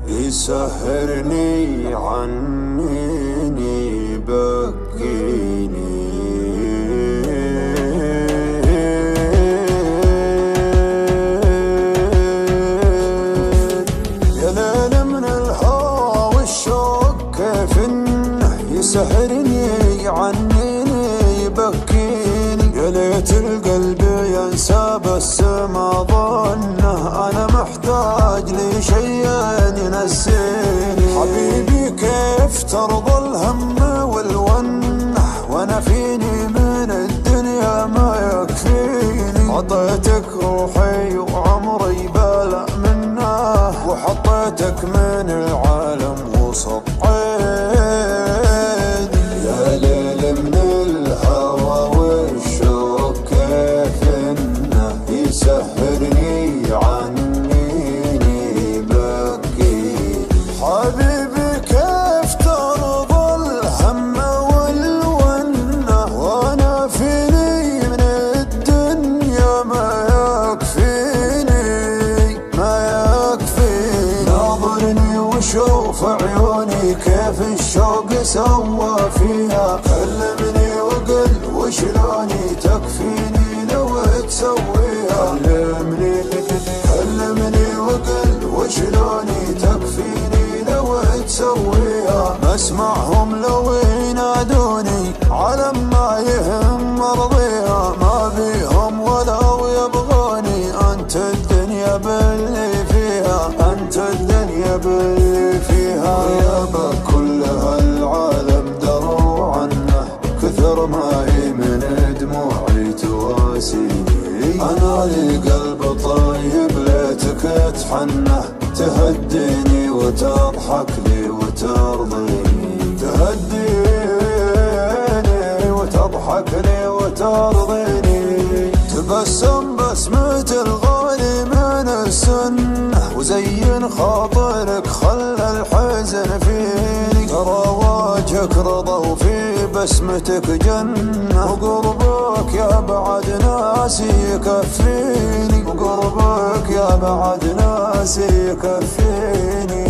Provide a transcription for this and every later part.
يسهرني عنيني بكيني يا ليل من الهوى والشوق كيف انه يسهرني عنيني يبكيني يا ليت القلب ينسى بس ما ظنه انا محتاج لشيء ينسيني حبيبي كيف ترضى الهم والونه وانا فيني من الدنيا ما يكفيني عطيتك روحي وعمري بلا منه وحطيتك من العالم وسط عيني يا ليل من الهوى والشوق كيف انه يسهرني عنيني بكي حبيبي كيف ترضى الهم والونه وانا فيني من الدنيا ما يكفيني ناظرني وشوف عيوني كيف الشوق سوى فيها كلمني وقل وشلوني تكفيني لو تسويها كلمني وقل وشلوني تكفيني لو تسويها مسمعهم لو ينادوني علم ما يهم مرضيها ما بيهم ولو يبغوني انت الدنيا باللي فيها انت الدنيا باللي فيها يابا كل هالعالم دروا عنه كثر ما هي من دموعي تواسيني انا لي قلب طيب ليتك تحنه تهديني وتضحك لي وترضيني تهديني وتضحك لي وترضيني تبسم بسمة الغالي من السنة وزين خاطرك خلى الحزن فيني ترى وجهك رضا وفي بسمتك جنة وقربك يا بعد ناسي يكفيني وقربك يا بعد ناسي يكفيني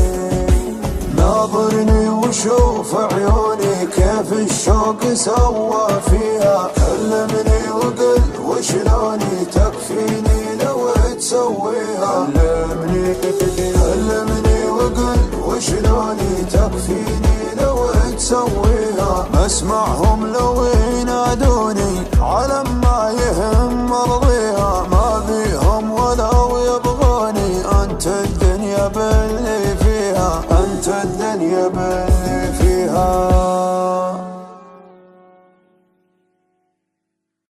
ناظرني وشوف عيوني كيف الشوق سوى فيها كلمني وقل وشلوني تكفيني لو تسويها كلمني وقل وشلوني تكفيني لو تسويها مسمعهم لو ينادوني علم ما يهم مرضيها ما بيهم ولو يبغوني انت الدنيا